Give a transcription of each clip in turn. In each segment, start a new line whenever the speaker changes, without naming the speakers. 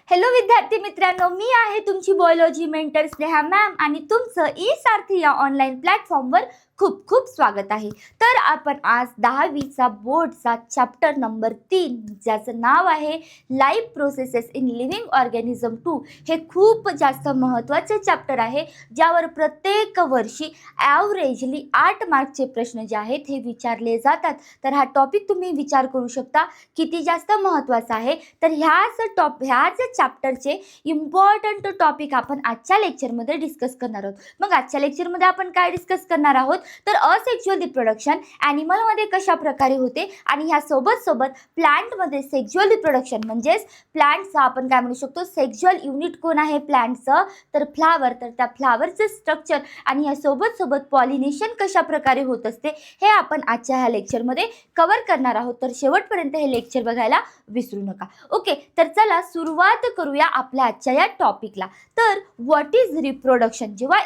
Hello विद्यार्थी मित्रांनो, मी आहे तुमची बायोलॉजी मेंटर स्नेहा मॅम आणि तुमचं ई सारथी या ऑनलाईन प्लॅटफॉर्मवर खूप खूप स्वागत आहे. तर आपण आज 10वीचा बोर्डचा चॅप्टर नंबर 3 ज्याचं नाव आहे life processes in living organism 2 हे खूप जास्त महत्त्वाचे चॅप्टर आहे, ज्यावर प्रत्येक वर्षी ॲव्हरेजली 8 मार्कचे प्रश्न जे आहेत हे विचारले जातात. तर हा टॉपिक तुम्ही विचार करू शकता किती जास्त महत्त्वाचा आहे. तर ह्याच चॅप्टरचे इम्पॉर्टंट टॉपिक आपण आजच्या लेक्चरमध्ये डिस्कस करणार आहोत. मग आजच्या लेक्चरमध्ये आपण काय डिस्कस करणार आहोत, तर असेक्शुअल रिप्रोडक्शन ॲनिमलमध्ये कशा प्रकारे होते आणि ह्या सोबत प्लांटमध्ये सेक्शुअल रिप्रोडक्शन म्हणजेच प्लांटचा आपण काय म्हणू शकतो, सेक्शुअल युनिट कोण आहे प्लांटचं, तर फ्लावर. तर त्या फ्लावरचं स्ट्रक्चर आणि या सोबत पॉलिनेशन कशा प्रकारे होत असते हे आपण आजच्या ह्या लेक्चरमध्ये कव्हर करणार आहोत. तर शेवटपर्यंत हे लेक्चर बघायला विसरू नका. ओके, तर चला सुरुवात करूया आपल्या आजच्या या टॉपिकला. तर व्हॉट इज रिप्रोडक्शन? जेव्हा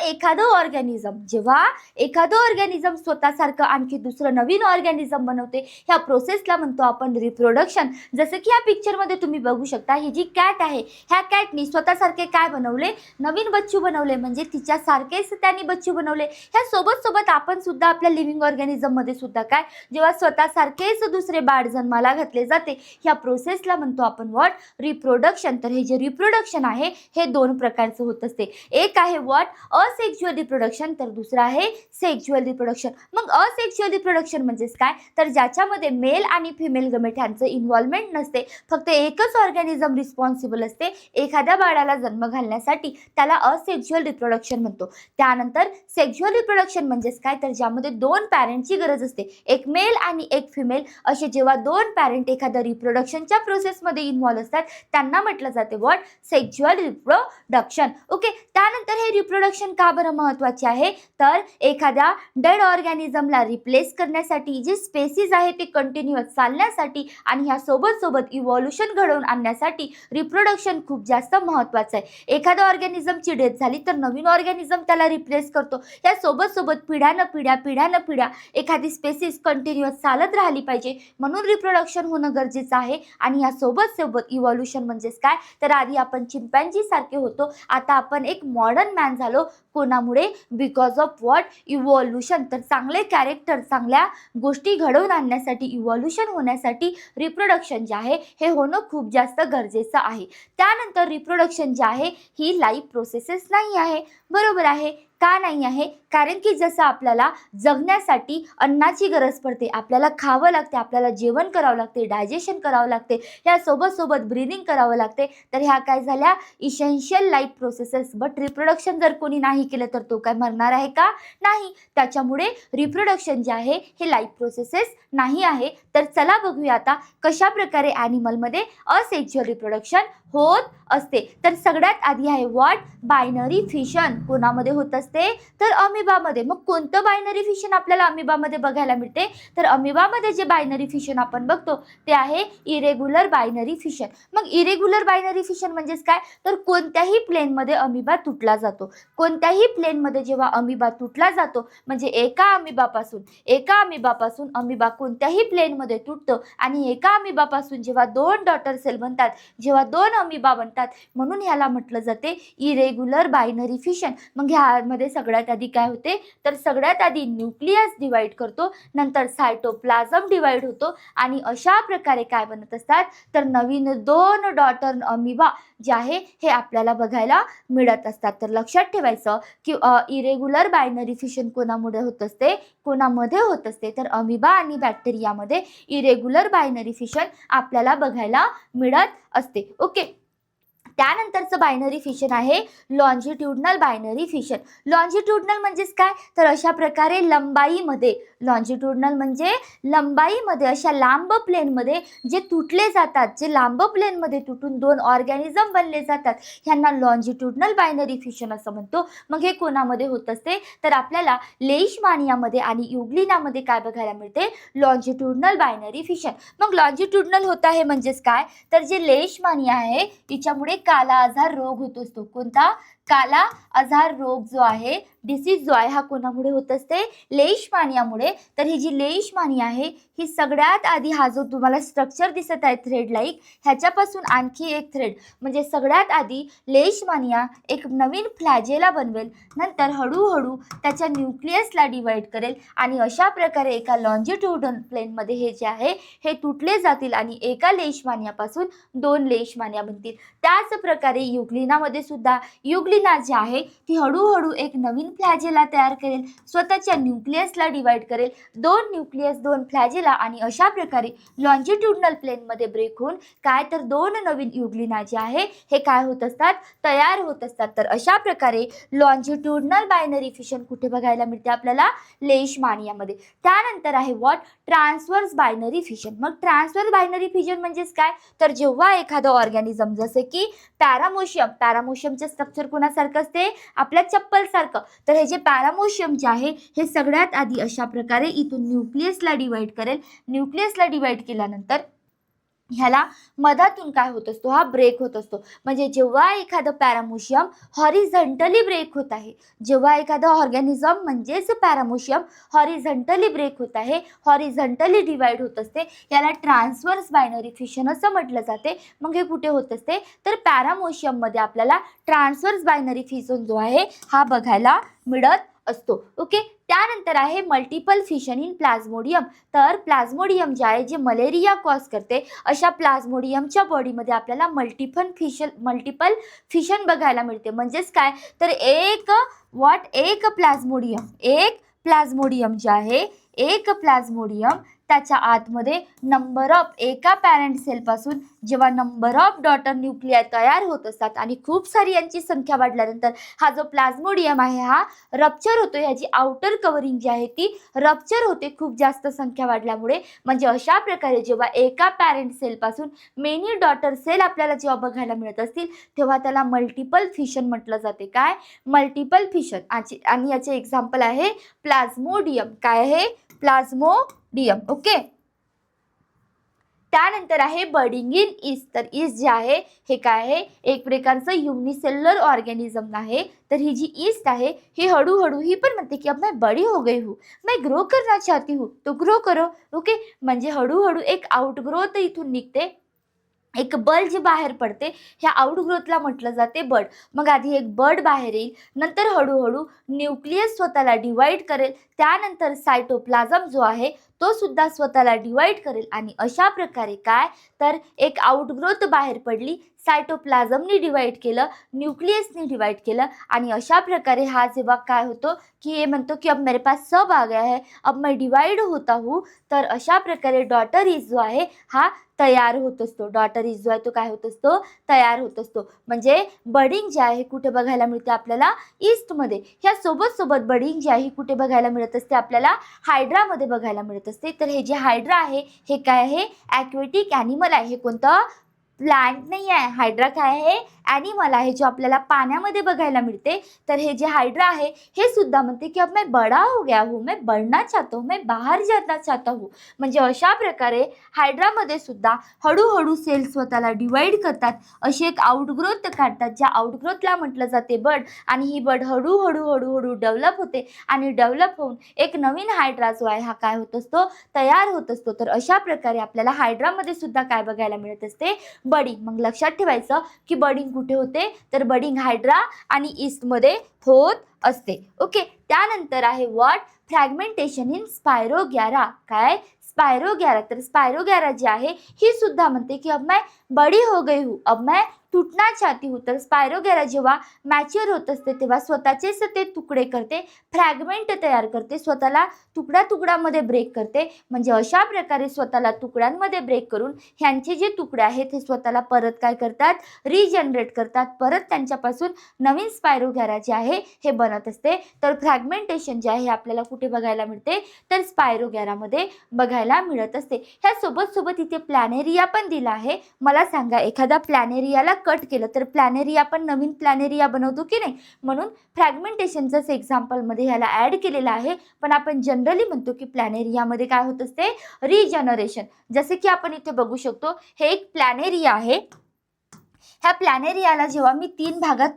एखादं ऑर्गॅनिझम स्वतःसारखं आणखी दुसरं नवीन ऑर्गॅनिझम बनवते, ह्या प्रोसेसला म्हणतो आपण रिप्रोडक्शन. जसं की या पिक्चरमध्ये तुम्ही बघू शकता, ही जी कॅट आहे, ह्या कॅटनी स्वतःसारखे काय बनवले, नवीन बच्चू बनवले, म्हणजे तिच्यासारखेच त्यांनी बच्चू बनवले. ह्या सोबत आपण सुद्धा आपल्या लिव्हिंग ऑर्गॅनिझममध्ये सुद्धा काय, जेव्हा स्वतःसारखेच दुसरे बाळ जन्माला घातले जाते, ह्या प्रोसेसला म्हणतो आपण व्हॉट, रिप्रोडक्शन. तर हे जे रिप्रोडक्शन आहे हे दोन प्रकारचं होत असते. एक आहे व्हॉट, असेक्शुअल रिप्रोडक्शन, तर दुसरं आहे सेक्शुअल रिप्रोडक्शन. मग असेक्शुअल रिप्रोडक्शन म्हणजेच काय, तर ज्याच्यामध्ये मेल आणि फिमेल गमेट्यांचं इन्व्हॉल्वमेंट नसते, फक्त एकच ऑर्गॅनिझम रिस्पॉन्सिबल असते एखाद्या बाळाला जन्म घालण्यासाठी, त्याला असेक्शुअल रिप्रोडक्शन म्हणतो. त्यानंतर सेक्शुअल रिप्रोडक्शन म्हणजेच काय, तर ज्यामध्ये दोन पॅरेंटची गरज असते, एक मेल आणि एक फिमेल, असे जेव्हा दोन पॅरेंट एखाद्या रिप्रोडक्शनच्या प्रोसेसमध्ये इन्व्हॉल्व असतात त्यांना म्हटलं जाते व्हॉट, सेक्शुअल रिप्रोडक्शन. ओके, त्यानंतर हे रिप्रोडक्शन का बरं महत्त्वाचे आहे, तर एखाद्या डेड ऑर्गॅनिझमला रिप्लेस करण्यासाठी, जे स्पेसीज आहे ते कंटिन्युअस चालण्यासाठी आणि ह्या सोबत इव्हॉल्युशन घडवून आणण्यासाठी रिप्रोडक्शन खूप जास्त महत्त्वाचं आहे. एखाद्या ऑर्गॅनिझमची डेथ झाली तर नवीन ऑर्गॅनिझम त्याला रिप्लेस करतो. या सोबत पिढ्यानं पिढ्या एखादी स्पेसीज कंटिन्युअस चालत राहिली पाहिजे, म्हणून रिप्रोडक्शन होणं गरजेचं आहे. आणि या सोबत इव्हॉल्युशन म्हणजेच काय, तर आधी आपण चिंपॅन्झी सारखे होतो, आता आपण एक मॉडर्न मॅन झालो. कोणामुळे, बिकॉज ऑफ व्हॉट, इव्हॉल्युशन. तर चांगले कॅरेक्टर, चांगल्या गोष्टी घडवून आणण्यासाठी, इव्हॉल्युशन होण्यासाठी रिप्रोडक्शन जे आहे हे होणं खूप जास्त गरजेचं आहे. त्यानंतर रिप्रोडक्शन जे आहे ही लाईफ प्रोसेसेस नाही आहे. बरोबर आहे, का नाही आहे, कारण की जसं आपल्याला जगण्यासाठी अन्नाची गरज पडते, आपल्याला खावं लागते, आपल्याला जेवण करावं लागते, डायजेशन करावं लागते, ह्या सोबत ब्रीदिंग करावं लागते, तर ह्या काय झाल्या, essential life processes. But reproduction जर कोणी नाही केलं तर तो काय मरणार आहे का, नाही. त्याच्यामुळे रिप्रोडक्शन जे आहे हे लाईफ प्रोसेसेस नाही आहे. तर चला बघूया आता कशा प्रकारे ॲनिमलमध्ये असेक्शुअल रिप्रोडक्शन होत असते. तर सगळ्यात आधी आहे व्हॉट, बायनरी फिशन. कोणामध्ये होत असते, तर अमिबामध्ये. मग कोणतं बायनरी फिशन आपल्याला अमिबामध्ये बघायला मिळते, तर अमिबामध्ये जे बायनरी फिशन आपण बघतो ते आहे इरेग्युलर बायनरी फिशन. मग इरेग्युलर बायनरी फिशन म्हणजेच काय, तर कोणत्याही प्लेनमध्ये अमिबा तुटला जातो. कोणत्याही प्लेनमध्ये जेव्हा अमिबा तुटला जातो, म्हणजे एका अमिबापासून अमिबा कोणत्याही प्लेनमध्ये तुटतो आणि एका अमिबापासून जेव्हा दोन डॉटर सेल बनतात, जेव्हा दोन अमिबा बनतात, म्हणून ह्याला म्हटलं जाते इरेग्युलर बायनरी फिशन. मग ह्यामध्ये सगळ्यात आधी काय होते, तर सगळ्यात आधी न्यूक्लियस डिवाइड करतो, नंतर सायटोप्लाझम डिवाइड होतो आणि अशा प्रकारे काय बनत असतात, तर नवीन दोन डॉटर अमिबा जे आहे हे आपल्याला बघायला मिळत असतात. तर लक्षात ठेवायचं की इरेग्युलर बायनरी फिशन कोणामध्ये होत असते, तर अमिबा आणि बॅक्टेरियामध्ये इरेग्युलर बायनरी फिशन आपल्याला बघायला मिळत असते. ओके, त्यानंतरचं बायनरी फिशन आहे लॉन्जिट्युडनल बायनरी फिशन. लॉन्जिट्युडनल म्हणजेच काय, तर अशा प्रकारे लॉन्जिट्युडनल म्हणजे लंबाईमध्ये अशा लांब प्लेनमध्ये जे तुटले जातात, जे लांब प्लेनमध्ये तुटून दोन ऑर्गॅनिझम बनले जातात, ह्यांना लॉन्जिट्युडनल बायनरी फिशन असं म्हणतो. मग हे कोणामध्ये होत असते, तर आपल्याला लेishmaniaमध्ये आणि युग्लिनामध्ये काय बघायला मिळते, लॉन्जिट्युडनल बायनरी फिशन. मग लॉन्जिट्युडनल होत आहे म्हणजेच काय, तर जे लेishmania आहे तिच्यामुळे काला आजार रोग होत असतो. कोणता, काला आजार रोग जो आहे, डिसीज जो आहे, हा कोणामुळे होत असते? लेishmaniaमुळे. तर ही जी लेishmania आहे, ही सगळ्यात आधी हा जो तुम्हाला स्ट्रक्चर दिसत आहे थ्रेड लाईक, ह्याच्यापासून आणखी एक थ्रेड म्हणजे सगळ्यात आधी लेishmania एक नवीन फ्लॅजेला बनवेल, नंतर हळूहळू त्याच्या न्यूक्लियसला डिवाइड करेल आणि अशा प्रकारे एका लॉन्जिट्यूडनल प्लेनमध्ये हे जे आहे हे तुटले जातील आणि एका लेishmaniaपासून 2 लेishmania बनतील. त्याच प्रकारे युग्लिनामध्ये सुद्धा युग्लिना जी आहे ती हळूहळू एक नवीन फ्लॅजेला तयार करेल, स्वतःच्या न्यूक्लियसला डिवाइड करेल, 2 न्यूक्लियस 2 फ्लॅजेला आणि अशा प्रकारे लॉन्जिट्यूडनल प्लेनमध्ये ब्रेक होऊन काय तर 2 नवीन युग्लिना जे आहे हे काय होत असतात? तयार होत असतात. तर अशा प्रकारे लॉन्जिट्यूडनल बायनरी फिशन कुठे बघायला मिळते आपल्याला? लेishmaniaमध्ये. त्यानंतर आहे व्हॉट? Transverse binary fission. मग ट्रान्सव्हर्स बायनरी फिशन म्हणजेच काय? तर जेव्हा एखादं ऑर्गॅनिझम जसे की पॅरामोशियमचे स्ट्रक्चर कोणासारखं असते? आपल्या चप्पलसारखं. तर हे जे पॅरामोशियम जे आहे हे सगळ्यात आधी अशा प्रकारे इथून न्यूक्लियसला डिवाइड करेल. न्यूक्लियसला डिवाइड केल्यानंतर ह्याला मधातून काय होत असतो? हा ब्रेक होत असतो. म्हणजे जेव्हा एखादं पॅरामोशियम हॉरिझॉन्टली ब्रेक होत आहे, जेव्हा एखादं ऑर्गॅनिझम म्हणजेच पॅरामोशियम हॉरिझॉन्टली ब्रेक होत आहे, हॉरिझॉन्टली डिवाइड होत असते, याला ट्रान्सव्हर्स बायनरी फिशन असं म्हटलं जाते. मग हे कुठे होत असते? तर पॅरामोशियममध्ये आपल्याला ट्रान्सव्हर्स बायनरी फिशन जो आहे हा बघायला मिळत असतो. ओके. त्यानंतर आहे मल्टिपल फिशन इन प्लाझ्मोडियम. तर प्लाझ्मोडियम जे आहे जे मलेरिया कॉज करते, अशा प्लाझ्मोडियमच्या बॉडीमध्ये आपल्याला मल्टिपल फिशन बघायला मिळते. म्हणजेच काय? तर एक प्लाझ्मोडियम जे आहे, एक प्लाझ्मोडियम त्याच्या आतमध्ये नंबर ऑफ एका पॅरेंट सेलपासून जेव्हा नंबर ऑफ डॉटर न्यूक्लिया तयार होत असतात आणि खूप सारी यांची संख्या वाढल्यानंतर हा जो प्लाझ्मोडियम आहे हा रप्चर होतो. ह्याची आउटर कव्हरिंग जी आहे ती रप्चर होते खूप जास्त संख्या वाढल्यामुळे. म्हणजे अशा प्रकारे जेव्हा एका पॅरेंट सेलपासून मेनी डॉटर सेल आपल्याला जेव्हा बघायला मिळत असतील तेव्हा त्याला मल्टिपल फिशन म्हटलं जाते. काय? Multiple fission. आणि याचे एक्झाम्पल आहे प्लाझ्मोडियम. काय आहे? प्लाझ्मोडियम. ओके. त्यानंतर आहे बर्डिंग इन ईस्ट. तर ईस्ट जे आहे हे काय आहे? एक प्रकारचं युनिसेल्युलर ऑर्गेनिझम आहे. तर ही जी ईस्ट आहे ही हळूहळू ही पण म्हणते की अब मैं बड़ी हो गई हूँ, मैं ग्रो करना चाहती हूँ, तो ग्रो करो. ओके. म्हणजे हळूहळू एक आउटग्रोथ इथून निघते, एक बल्ज बाहेर पडते. ह्या आउटग्रोथला म्हटलं जाते बड. मग आधी एक बड बाहेर येईल, नंतर हळूहळू न्यूक्लियस स्वतःला डिवाइड करेल, त्यानंतर सायटोप्लाझम जो आहे तो सुद्धा स्वतःला डिवाइड करेल आणि अशा प्रकारे काय तर एक आउटग्रोथ बाहेर पडली, सायटोप्लाझमनी डिवाइड केलं, न्यूक्लियसनी डिवाइड केलं आणि अशा प्रकारे हा जेव्हा काय होतो की हे म्हणतो की अब मेरे पास सब आ गया है, अब मैं डिवाइड होता हूँ. तर अशा प्रकारे डॉटर इज जो आहे हा तयार होत असतो. डॉटर इज जो आहे तो काय होत असतो? तयार होत असतो. म्हणजे बडिंग जे आहे कुठे बघायला मिळते आपल्याला? ईस्टमध्ये. ह्या सोबत बडिंग जी आहे कुठे बघायला मिळत असते आपल्याला? हायड्रामध्ये बघायला मिळत असते. तर हे जे हायड्रा आहे हे काय आहे? ॲक्वेटिक ॲनिमल आहे. हे कोणतं? प्लांट नाही आहे. हायड्रा काय आहे? ॲनिमल आहे, जो आपल्याला पाण्यामध्ये बघायला मिळते. तर हे जे हायड्रा आहे हे सुद्धा म्हणते की अब मैं बड़ा हो गया हूँ, मैं बढ़ना चाहता हूँ, मैं बाहर जाना चाहता हूँ. म्हणजे अशा प्रकारे हायड्रामध्ये सुद्धा हळूहळू सेल स्वतःला डिवाइड करतात, अशी एक आउटग्रोथ काढतात, ज्या आउटग्रोथला म्हटलं जाते बड. आणि ही बड हळूहळू डेव्हलप होते आणि डेव्हलप होऊन एक नवीन हायड्रा जो आहे हा काय होत असतो? तयार होत असतो. तर अशा प्रकारे आपल्याला हायड्रामध्ये सुद्धा काय बघायला मिळत असते? बडिंग. मग लक्षात ठेवायचं की बडिंग कुठे होते? तर बडिंग हायड्रा आणि ईस्टमध्ये होत असते. ओके. त्यानंतर आहे व्हॉट? Fragmentation in स्पायरोगॅरा. काय? स्पायरोगॅरा. तर स्पायरोगॅरा जी आहे ही सुद्धा म्हणते की अब मैं बड़ी हो गई हूँ, अब मैं तुटना चाहती हूँ. तर स्पायरोगॅरा जेव्हा मॅच्युअर होत असते तेव्हा स्वतःचेच ते तुकडे करते, फ्रॅगमेंट तयार करते, स्वतःला तुकड्यामध्ये ब्रेक करते. म्हणजे अशा प्रकारे स्वतःला तुकड्यांमध्ये ब्रेक करून ह्यांचे जे तुकडे आहेत हे स्वतःला परत काय करतात? रिजनरेट करतात. परत त्यांच्यापासून नवीन स्पायरोगॅरा जे आहे हे बनत असते. तर फ्रॅगमेंटेशन जे आहे आपल्याला कुठे बघायला मिळते? तर स्पायरोगॅरामध्ये बघायला मिळत असते. ह्या सोबत इथे प्लॅनेरिया पण दिला आहे. मला सांगा, एखादा प्लॅनेरियाला कट केलं तर प्लॅनेरिया पण नवीन प्लॅनेरिया बनवतो की नाही? म्हणून फ्रॅगमेंटेशनचंच एक्झाम्पलमध्ये ह्याला ॲड केलेलं आहे. पण आपण जनरली म्हणतो की प्लॅनेरियामध्ये काय होत असते? रिजनरेशन. जसे की आपण इथे बघू शकतो हे एक प्लॅनेरिया आहे. ह्या प्लॅनेरियाला जेव्हा मी 3 भागात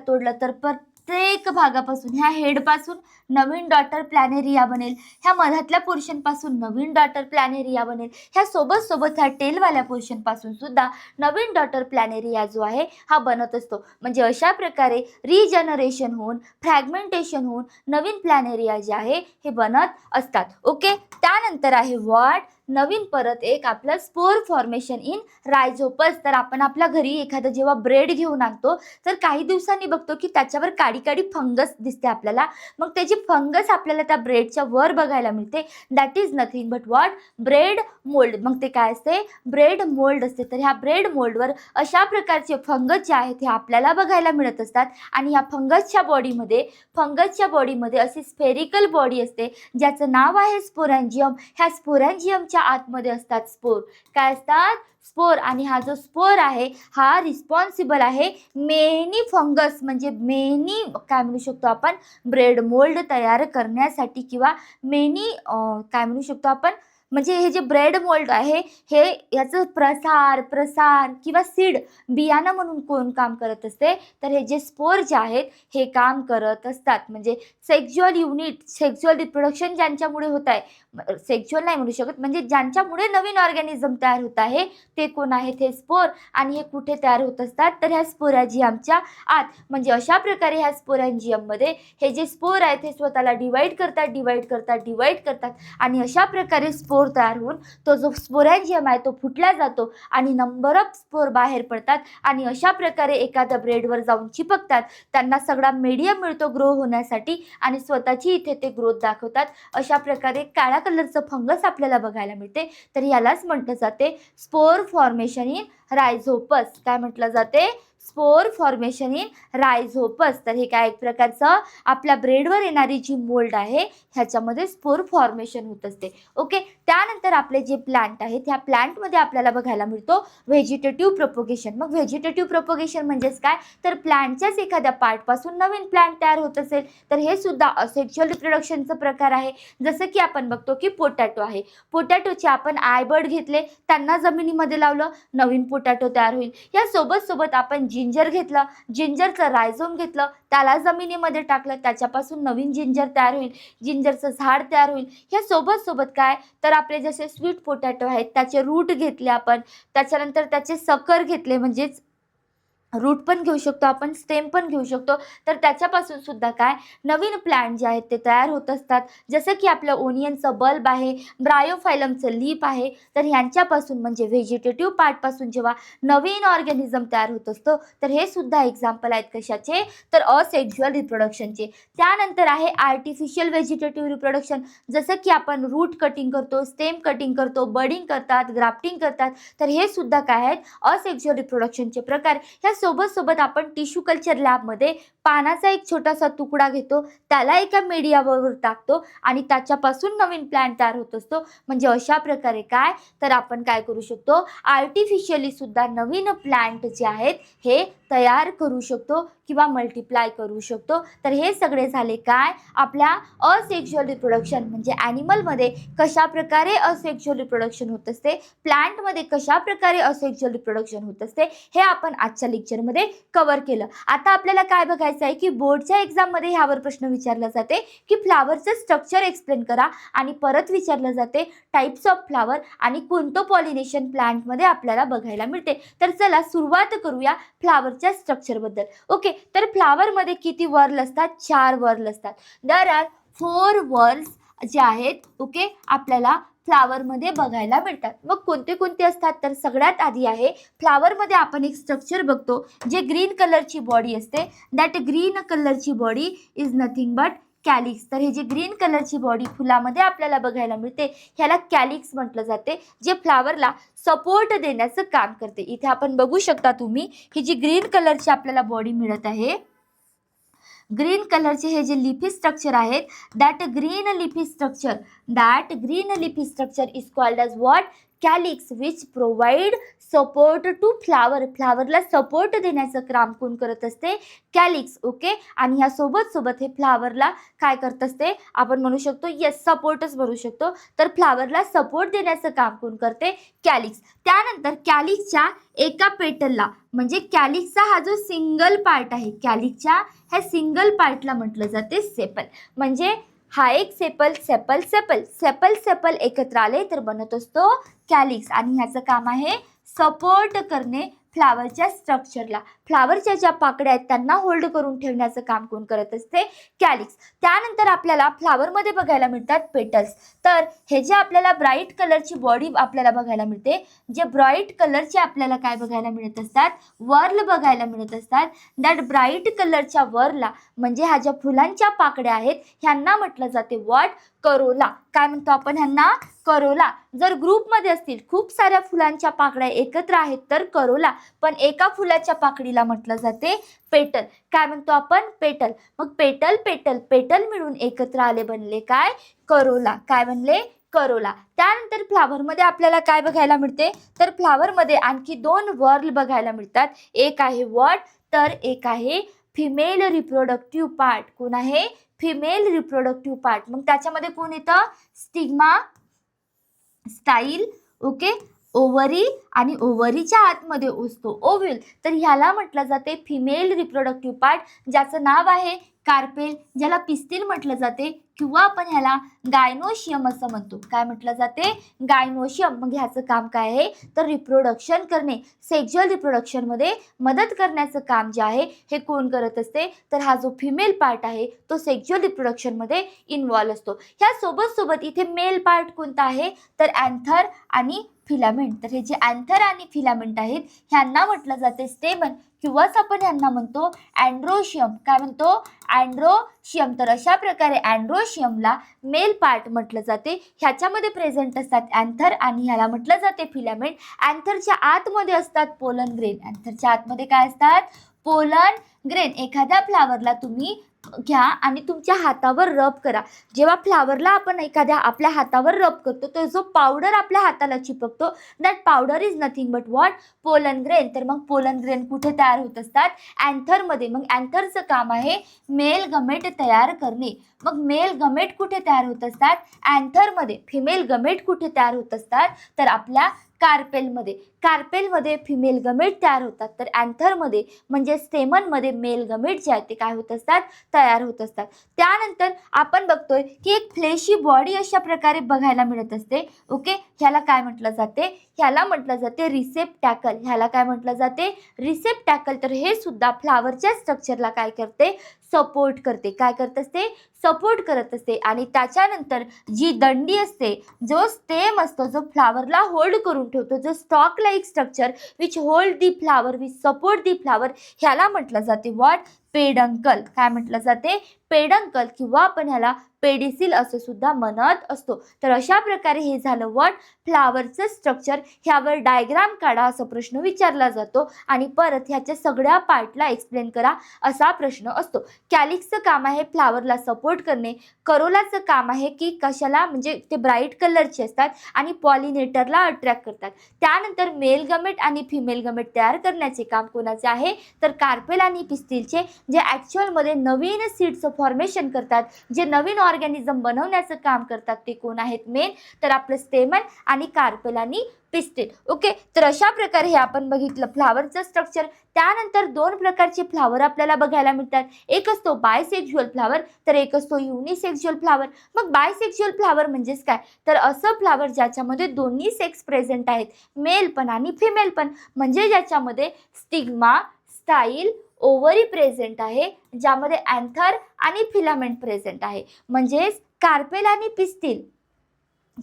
तोडलं तर प्रत्येक भागापासून, ह्या हेडपासून नवीन डॉटर प्लॅनेरिया बनेल, ह्या मधातल्या पोर्शनपासून नवीन डॉटर प्लॅनेरिया बनेल, ह्या सोबत ह्या टेलवाल्या पोर्शनपासून सुद्धा नवीन डॉटर प्लॅनेरिया जो आहे हा बनत असतो. म्हणजे अशा प्रकारे रिजनरेशन होऊन, फ्रॅगमेंटेशन होऊन नवीन प्लॅनेरिया जे आहे हे बनत असतात. ओके, त्यानंतर आहे व्हॉट, नवीन परत एक आपलं स्पोर फॉर्मेशन इन रायझोपस. तर आपण आपल्या घरी एखादं जेव्हा ब्रेड घेऊन आणतो तर काही दिवसांनी बघतो की त्याच्यावर काडी काडी फंगस दिसते आपल्याला. मग त्याची फंगस आपल्याला त्या ब्रेडच्या वर बघायला मिळते. That is nothing but what, bread mould. मग ते काय असते, ब्रेड मोल्ड असते. तर ह्या ब्रेड मोल्डवर अशा प्रकारचे फंगस जे आहेत हे आपल्याला बघायला मिळत असतात. आणि या फंगसच्या बॉडीमध्ये अशी स्फेरिकल बॉडी असते ज्याचं नाव आहे स्पोरॅन्जियम. ह्या स्पोरॅन्जियमच्या आतमध्ये असतात स्पोर. काय असतात, स्पोर. आणि हा जो स्पोर आहे हा रिस्पॉन्सिबल आहे मेनी फंगस, म्हणजे मेनी काय म्हणू शकतो आपण, ब्रेड मोल्ड तयार करण्यासाठी, किंवा मेनी काय म्हणू शकतो आपण, म्हणजे हे जे ब्रेड मोल्ड आहे हे याचं प्रसार किंवा सीड, बियाणं म्हणून कोण काम करत असते, तर हे जे स्पोर जे आहेत हे काम करत असतात. म्हणजे सेक्झुअल रिप्रोडक्शन ज्यांच्यामुळे होत आहे, सेक्झुअल नाही म्हणू शकत, म्हणजे ज्यांच्यामुळे नवीन ऑर्गॅनिझम तयार होत आहे ते कोण आहेत, हे स्पोर. आणि हे कुठे तयार होत असतात, तर ह्या स्पोरॅन्जियमच्या आत. म्हणजे अशा प्रकारे ह्या स्पोरॅन्जियममध्ये हे जे स्पोर आहेत हे स्वतःला डिवाइड करतात आणि अशा प्रकारे स्पोर तयार होऊन तो जो स्पोरॅन्जियम आहे तो फुटला जातो आणि नंबर ऑफ स्पोर बाहेर पडतात आणि अशा प्रकारे एखाद्या ब्रेडवर जाऊन चिपकतात. त्यांना सगळा मीडियम मिळतो ग्रो होण्यासाठी आणि स्वतःची इथे ते ग्रोथ दाखवतात. अशा प्रकारे काळ्या कलरचं फंगस आपल्याला बघायला मिळते. तर यालाच म्हटलं जाते स्पोर फॉर्मेशन इन रायझोपस. काय म्हटलं जाते, स्पोर फॉर्मेशन इन रायझोपस. तर हे काय एक प्रकारचं आपल्या ब्रेडवर येणारी जी मोल्ड आहे ह्याच्यामध्ये स्पोर फॉर्मेशन होत असते. ओके, त्यानंतर आपले जे प्लांट आहेत ह्या प्लांटमध्ये आपल्याला बघायला मिळतो व्हेजिटेटिव्ह प्रोपोगेशन. मग व्हेजिटेटिव्ह प्रोपोगेशन म्हणजेच काय, तर प्लांटच्याच एखाद्या पार्टपासून नवीन प्लांट तयार होत असेल तर हे सुद्धा असेक्शुअल रिप्रोडक्शनचं प्रकार आहे. जसं की आपण बघतो की पोटॅटो आहे, पोटॅटोचे आपण आयबर्ड घेतले, त्यांना जमिनीमध्ये लावलं, नवीन पोटॅटो तयार होईल. या सोबत आपण जिंजर घेतलं, जिंजरचं रायझोम घेतलं, त्याला जमिनीमध्ये टाकलं, त्याच्यापासून नवीन जिंजर तयार होईल, जिंजरचं झाड तयार होईल. ह्या सोबत काय, तर आपले जसे स्वीट पोटॅटो आहेत त्याचे रूट घेतले आपण, त्याच्यानंतर त्याचे सकर घेतले, म्हणजेच रूट पण घेऊ शकतो आपण, स्टेम पण घेऊ शकतो. तर त्याच्यापासून सुद्धा काय नवीन प्लांट जे आहेत ते तयार होत असतात. जसं की आपलं ओनियनचं बल्ब आहे, ब्रायोफायलमचं लीप आहे. तर ह्यांच्यापासून म्हणजे व्हेजिटेटिव्ह पार्टपासून जेव्हा नवीन ऑर्गॅनिझम तयार होत असतो तर हे सुद्धा एक्झाम्पल आहेत कशाचे, तर असेक्झुअल रिप्रोडक्शनचे. त्यानंतर आहे आर्टिफिशियल व्हेजिटेटिव्ह रिप्रोडक्शन. जसं की आपण रूट कटिंग करतो, स्टेम कटिंग करतो, बडिंग करतात, ग्राफ्टिंग करतात. तर हे सुद्धा काय आहेत, असेक्झुअल रिप्रोडक्शनचे प्रकार. ह्या सोबत आपण टिश्यू कल्चर लॅबमध्ये पानाचा एक छोटासा तुकडा घेतो, त्याला एका मीडियावर टाकतो आणि त्याच्यापासून नवीन प्लांट तयार होत असतो. म्हणजे अशा प्रकारे काय, तर आपण काय करू शकतो, आर्टिफिशियली सुद्धा नवीन प्लांट जे आहेत हे तयार करू शकतो किंवा मल्टिप्लाय करू शकतो. तर हे सगळे झाले काय, आपल्या असेक्शुअल रिप्रोडक्शन. म्हणजे ॲनिमलमध्ये कशा प्रकारे असेक्शुअल रिप्रोडक्शन होत असते, प्लांटमध्ये कशा प्रकारे असेक्शुअल रिप्रोडक्शन होत असते, हे आपण आजच्या लेक्चरमध्ये कव्हर केलं. आता आपल्याला काय बघायचं आहे की बोर्डच्या एक्झाममध्ये ह्यावर प्रश्न विचारला जाते की फ्लावरचं स्ट्रक्चर एक्सप्लेन करा, आणि परत विचारलं जाते टाईप्स ऑफ फ्लावर आणि कोणतं पॉलिनेशन प्लांटमध्ये आपल्याला बघायला मिळते. तर चला सुरुवात करूया फ्लावरच्या स्ट्रक्चरबद्दल. ओके, तर फ्लावरमध्ये किती वर्ल असतात, 4 वर्ल असतात. देअर आर 4 वर्ल्स जे आहेत ओके आपल्याला फ्लावरमध्ये बघायला मिळतात. मग कोणते कोणते असतात, तर सगळ्यात आधी आहे फ्लावरमध्ये आपण एक स्ट्रक्चर बघतो जे ग्रीन कलरची बॉडी असते. दॅट ग्रीन कलरची body is nothing but calyx. तर हे जे ग्रीन कलरची बॉडी फुलामध्ये आपल्याला बघायला मिळते ह्याला कॅलिक्स म्हटलं जाते, जे फ्लावरला सपोर्ट देण्याचं काम करते. इथे आपण बघू शकता तुम्ही ही जी ग्रीन कलरची आपल्याला बॉडी मिळत आहे, ग्रीन कलरचे हे जे लिफी स्ट्रक्चर आहेत, that green leafy structure is called as what, calyx which provide support to flower. फ्लावरला सपोर्ट देण्याचं काम कोण करत असते? कॅलिक्स. ओके, आणि ह्या सोबत हे फ्लावरला काय करत असते? आपण म्हणू शकतो येस सपोर्टच म्हणू शकतो. तर फ्लावरला सपोर्ट देण्याचं काम कोण करते? कॅलिक्स. त्यानंतर कॅलिक्सच्या एका पेटलला, म्हणजे कॅलिक्सचा हा जो सिंगल पार्ट आहे, कॅलिक्सच्या ह्या सिंगल पार्टला म्हटलं जाते सेपल. म्हणजे हा एक sepal, sepal, sepal, sepal, sepal एकत्र आले तर बनत असतो कॅलिक्स. आणि ह्याचं काम आहे सपोर्ट करणे फ्लावरच्या स्ट्रक्चरला. फ्लावरच्या ज्या पाकड्या आहेत त्यांना होल्ड करून ठेवण्याचं काम कोण करत असते? कॅलिक्स. त्यानंतर आपल्याला फ्लावरमध्ये बघायला मिळतात पेटल्स. तर हे जे आपल्याला ब्राईट कलरची बॉडी आपल्याला बघायला मिळते, जे ब्राईट कलरचे आपल्याला काय बघायला मिळत असतात? वर्ल बघायला मिळत असतात. दॅट ब्राईट कलरच्या वर्लला, म्हणजे ह्या ज्या फुलांच्या पाकड्या आहेत ह्यांना म्हटलं जाते व्हॉट? करोला. काय म्हणतो आपण ह्यांना? करोला. जर ग्रुपमध्ये असतील, खूप साऱ्या फुलांच्या पाकड्या एकत्र आहेत तर करोला, पण एका फुलाच्या पाकळीला म्हटलं जाते पेटल. काय म्हणतो आपण? पेटल. मग पेटल, पेटल, पेटल मिळून एकत्र आले बनले काय? करोला. काय बनले? करोला. त्यानंतर फ्लावरमध्ये आपल्याला काय बघायला मिळते? तर फ्लावरमध्ये आणखी 2 वर्ल बघायला मिळतात. एक आहे व्हॉट? तर एक आहे फिमेल रिप्रोडक्टिव्ह पार्ट. कोण आहे? Female reproductive part. मग त्याच्यामध्ये कोण येतं? स्टिग्मा, स्टाईल, ओके, ओव्हरी, आणि ओव्हरीच्या आतमध्ये असतो ओव्ह्यूल. तर ह्याला म्हटलं जाते फिमेल रिप्रोडक्टिव्ह पार्ट, ज्याचं नाव आहे कार्पेल, ज्याला पिस्टिल म्हटलं जाते, किंवा आपण ह्याला गायनोशियम असं म्हणतो. काय म्हटलं जाते? गायनोशियम. मग ह्याचं काम काय आहे? तर रिप्रोडक्शन करणे, सेक्शुअल रिप्रोडक्शनमध्ये मदत करण्याचं काम जे आहे हे कोण करत असते? तर हा जो फिमेल पार्ट आहे तो सेक्शुअल रिप्रोडक्शनमध्ये इन्व्हॉल्व असतो. ह्या सोबत इथे मेल पार्ट कोणता आहे? तर अँथर आणि फिलामेंट. तर हे जे अँथर आणि फिलामेंट आहेत ह्यांना म्हटलं जाते स्टेमन, किंवाच आपण ह्यांना म्हणतो अँड्रोशियम. काय म्हणतो? अँड्रोशियम. तर अशा प्रकारे अँड्रोशियमला मेल पार्ट म्हटलं जाते. ह्याच्यामध्ये प्रेझेंट असतात अँथर आणि ह्याला म्हटलं जाते फिलामेंट. अँथरच्या आतमध्ये असतात पोलन ग्रेन. अँथरच्या आतमध्ये काय असतात? Pollen grain. एखाद्या फ्लावरला तुम्ही घ्या आणि तुमच्या हातावर रब करा. जेव्हा फ्लावरला आपण एखाद्या आपल्या हातावर रब करतो तर जो पावडर आपल्या हाताला चिपकतो, that powder is nothing but what? Pollen grain. तर मग पोलन ग्रेन कुठे तयार होत असतात? अँथरमध्ये. मग अँथरचं काम आहे मेल गमेट तयार करणे. मग मेल गमेट कुठे तयार होत असतात? अँथरमध्ये. फिमेल गमेट कुठे तयार होत असतात? तर आपल्या कार्पेलमध्ये. कार्पेलमध्ये फिमेल गमेट तयार होतात, तर अँथरमध्ये म्हणजे स्टेमनमध्ये मेल गमेट जे आहेत ते काय होत असतात? तयार होत असतात. त्यानंतर आपण बघतोय की एक फ्लेशी बॉडी अशा प्रकारे बघायला मिळत असते. ओके, ह्याला काय म्हटलं जाते? ह्याला म्हटलं जाते रिसेप्टॅकल. ह्याला काय म्हटलं जाते? रिसेप्टॅकल. तर हे सुद्धा फ्लावरच्या स्ट्रक्चरला काय करते? सपोर्ट करते. काय करत असते? सपोर्ट करत असते. आणि त्याच्यानंतर जी दंडी असते, जो स्टेम असतो, जो फ्लावरला होल्ड करून ठेवतो, जो stock like structure which hold the flower, which support the flower, ह्याला म्हटलं जाते व्हॉट? पेडंकल. काय म्हटलं जाते? पेडंकल, किंवा आपण ह्याला पेडिसिल असं सुद्धा म्हणत असतो. तर अशा प्रकारे हे झालं व्हॉट? फ्लावरचं स्ट्रक्चर. ह्यावर डायग्राम काढा असं प्रश्न विचारला जातो आणि परत ह्याच्या सगळ्या पार्टला एक्सप्लेन करा असा प्रश्न असतो. कॅलिक्सचं काम आहे फ्लावरला सपोर्ट करणे. करोलाचं काम आहे की कशाला, म्हणजे ते ब्राईट कलरचे असतात आणि पॉलिनेटरला अट्रॅक्ट करतात. त्यानंतर मेल गमेट आणि फिमेल गमेट तयार करण्याचे काम कोणाचे आहे? तर कार्पेल आणि पिस्टिलचे, जे ॲक्च्युअलमध्ये नवीन सीड्सचं फॉर्मेशन करतात, जे नवीन ऑर्गॅनिझम बनवण्याचं काम करतात, ते कोण आहेत मेन? तर आपलं स्टेमन आणि कार्पेल आणि पिस्टिल. ओके, तर अशा प्रकारे हे आपण बघितलं फ्लावरचं स्ट्रक्चर. त्यानंतर 2 प्रकारचे फ्लावर आपल्याला बघायला मिळतात. एक असतो बायसेक्शुअल फ्लावर, तर एक असतो युनिसेक्शुअल फ्लावर. मग बायसेक्शुअल फ्लावर म्हणजेच काय? तर असं फ्लावर ज्याच्यामध्ये दोन्ही सेक्स प्रेझेंट आहेत, मेल पण आणि फिमेल पण. म्हणजे ज्याच्यामध्ये स्टिग्मा, स्टाईल, ओव्हरी प्रेझेंट आहे, ज्यामध्ये अँथर आणि फिलामेंट प्रेझेंट आहे. म्हणजेच कार्पेल आणि पिस्टिल,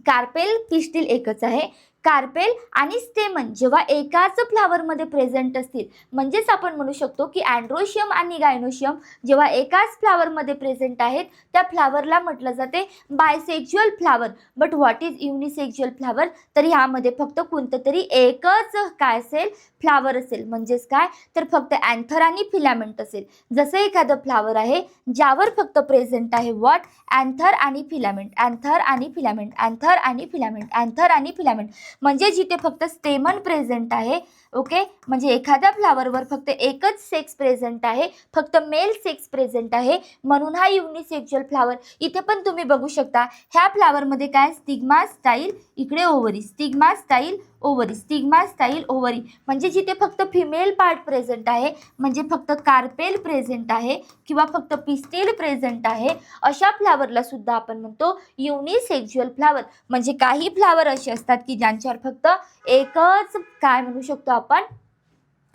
कार्पेल पिस्टिल एकच आहे. कार्पेल आणि स्टेमन जेव्हा एकाच फ्लावरमध्ये प्रेझेंट असतील, म्हणजेच आपण म्हणू शकतो की अँड्रोशियम आणि गायनोशियम जेव्हा एकाच फ्लावरमध्ये प्रेझेंट आहेत, त्या फ्लावरला म्हटलं जाते bisexual flower. But what is unisexual flower? तर ह्यामध्ये फक्त कोणतं तरी एकच काय असेल? फ्लावर असेल. म्हणजेच काय? तर फक्त अँथर आणि फिलामेंट असेल. जसं एखादं फ्लावर आहे ज्यावर फक्त प्रेझेंट आहे व्हॉट? अँथर आणि फिलामेंट, अँथर आणि फिलामेंट, अँथर आणि फिलामेंट, अँथर आणि फिलामेंट. म्हणजे जिथे फक्त स्टेमन प्रेझेंट आहे, ओके, म्हणजे एखाद्या फ्लावरवर फक्त एकच सेक्स प्रेझेंट आहे, फक्त मेल सेक्स प्रेझेंट आहे, म्हणून हा युनिसेक्शुअल फ्लावर. इथे पण तुम्ही बघू शकता ह्या फ्लावरमध्ये काय स्टिग्मा स्टाईल, इकडे ovary, stigma style ovary, stigma style ovary, म्हणजे जिथे फक्त फिमेल पार्ट प्रेझेंट आहे, म्हणजे फक्त कार्पेल प्रेझेंट आहे किंवा फक्त पिस्टिल प्रेझेंट आहे, अशा फ्लावरला सुद्धा आपण म्हणतो युनिसेक्शुअल फ्लावर. म्हणजे काही फ्लावर असे असतात की ज्यांच्यावर फक्त एकच काय म्हणू शकतो आपण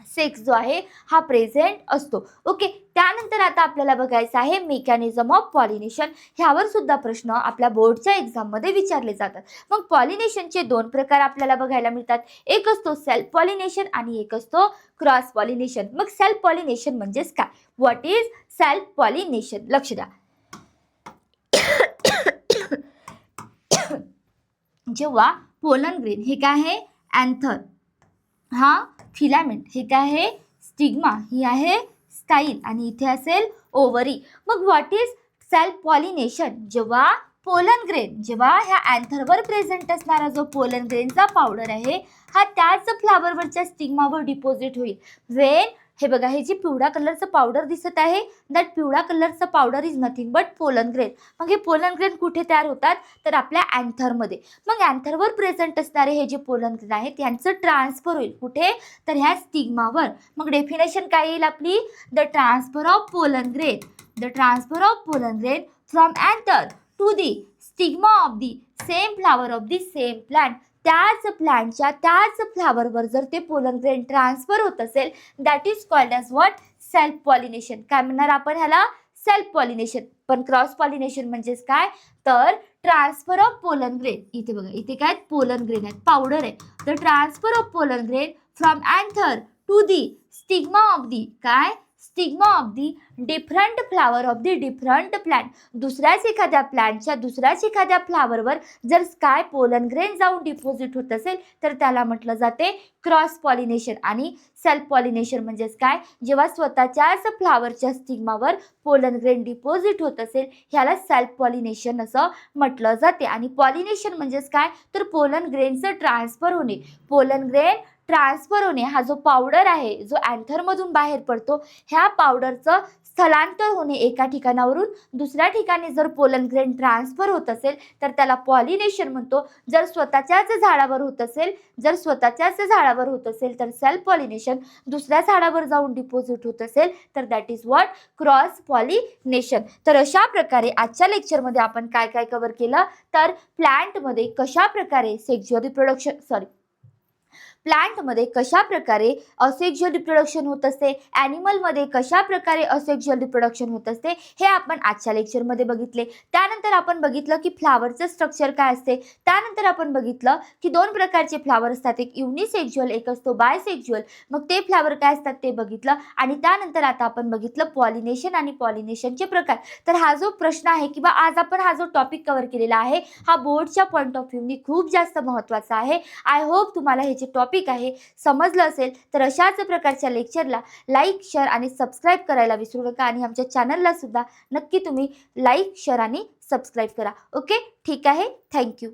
सेक्स जो आहे हा प्रेझेंट असतो. ओके, त्यानंतर आता आपल्याला बघायचं आहे मेकॅनिझम ऑफ पॉलिनेशन. ह्यावर सुद्धा प्रश्न आपल्या बोर्डच्या एक्झाममध्ये विचारले जातात. मग पॉलिनेशनचे दोन प्रकार आपल्याला बघायला मिळतात. एक असतो सेल्फ पॉलिनेशन आणि एक असतो क्रॉस पॉलिनेशन. मग सेल्फ पॉलिनेशन म्हणजेच काय? What is self pollination? लक्ष द्या. जेव्हा पोलन ग्रेन, हे काय आहे अँथर, हा फिलामेंट, हे काय आहे स्टिग्मा, ही आहे स्टाईल आणि इथे असेल ओव्हरी. मग व्हॉट इज सेल्फ पॉलिनेशन? जेव्हा पोलन ग्रेन, जेव्हा ह्या अँथरवर प्रेझेंट असणारा जो पोलन ग्रेनचा पावडर आहे हा त्याच फ्लावरवरच्या स्टिग्मावर डिपॉझिट होईल. वेन, हे बघा, हे जे पिवळा कलरचं पावडर दिसत आहे, दॅट पिवळा कलरचं powder is nothing but pollen grain. मग हे पोलन ग्रेन कुठे तयार होतात? तर आपल्या अँथरमध्ये. मग अँथरवर प्रेझेंट असणारे हे जे पोलन ग्रेन आहेत यांचं ट्रान्सफर होईल कुठे? तर ह्या स्टिग्मावर. मग डेफिनेशन काय येईल आपली? The transfer of pollen grain, the transfer of pollen grain from anther to the stigma of the same flower of the same plant. त्याच प्लांटच्या त्याच फ्लावरवर जर ते पोलन ग्रेन ट्रान्सफर होत असेल, that is called as what? Self pollination. काय म्हणणार आपण ह्याला? Self pollination. पण क्रॉस पॉलिनेशन म्हणजेच काय? तर ट्रान्सफर ऑफ पोलन ग्रेन. इथे बघा, इथे काय पोलन ग्रेन आहेत, पावडर आहे. तर transfer of pollen grain from anther to the stigma of the काय? Stigma of the different flower of the different plant. दुसऱ्याच एखाद्या प्लांटच्या दुसऱ्याच एखाद्या फ्लावरवर जर काय पोलन ग्रेन जाऊन डिपॉझिट होत असेल तर त्याला म्हटलं जाते क्रॉस पॉलिनेशन. आणि सेल्फ पॉलिनेशन म्हणजेच काय? जेव्हा स्वतःच्याच फ्लावरच्या स्टिग्मावर पोलन ग्रेन डिपॉझिट होत असेल ह्याला सेल्फ पॉलिनेशन असं म्हटलं जाते. आणि पॉलिनेशन म्हणजेच काय? तर पोलन ग्रेनचं ट्रान्सफर होणे. पोलन ग्रेन ट्रान्सफर होणे, हा जो पावडर आहे जो अँथरमधून बाहेर पडतो, ह्या पावडरचं स्थलांतर होणे एका ठिकाणावरून दुसऱ्या ठिकाणी जर पोलन ग्रेन ट्रान्सफर होत असेल तर त्याला पॉलिनेशन म्हणतो. जर स्वतःच्याच झाडावर होत असेल, जर स्वतःच्याच झाडावर होत असेल तर सेल्फ पॉलिनेशन. दुसऱ्या झाडावर जाऊन डिपॉझिट होत असेल तर that is what? Cross pollination. तर अशा प्रकारे आजच्या लेक्चरमध्ये आपण काय काय कव्हर केलं? तर प्लांटमध्ये कशा प्रकारे सेक्शुअल रिप्रोडक्शन प्लांटमध्ये कशा प्रकारे असेक्शुअल रिप्रोडक्शन होत असते, ॲनिमलमध्ये कशा प्रकारे असेक्शुअल रिप्रोडक्शन होत असते, हे आपण आजच्या लेक्चरमध्ये बघितले. त्यानंतर आपण बघितलं की फ्लावरचं स्ट्रक्चर काय असते. त्यानंतर आपण बघितलं की दोन प्रकारचे फ्लावर असतात, एक युनिसेक्शुअल, एक असतो बायसेक्शुअल. मग ते फ्लावर काय असतात ते बघितलं. आणि त्यानंतर आता आपण बघितलं पॉलिनेशन आणि पॉलिनेशनचे प्रकार. तर हा जो प्रश्न आहे किंवा आज आपण हा जो टॉपिक कव्हर केलेला आहे हा बोर्डच्या पॉईंट ऑफ व्ह्यूनी खूप जास्त महत्त्वाचा आहे. आय होप तुम्हाला हे जे टॉपिक आहे समजलं असेल. तर अशाच प्रकारच्या लेक्चरला लाईक, शेअर आणि सबस्क्राईब करायला विसरू नका. आणि आमच्या चॅनलला सुद्धा नक्की तुम्ही लाईक, शेअर आणि सबस्क्राईब करा. ओके, ठीक आहे. थँक्यू.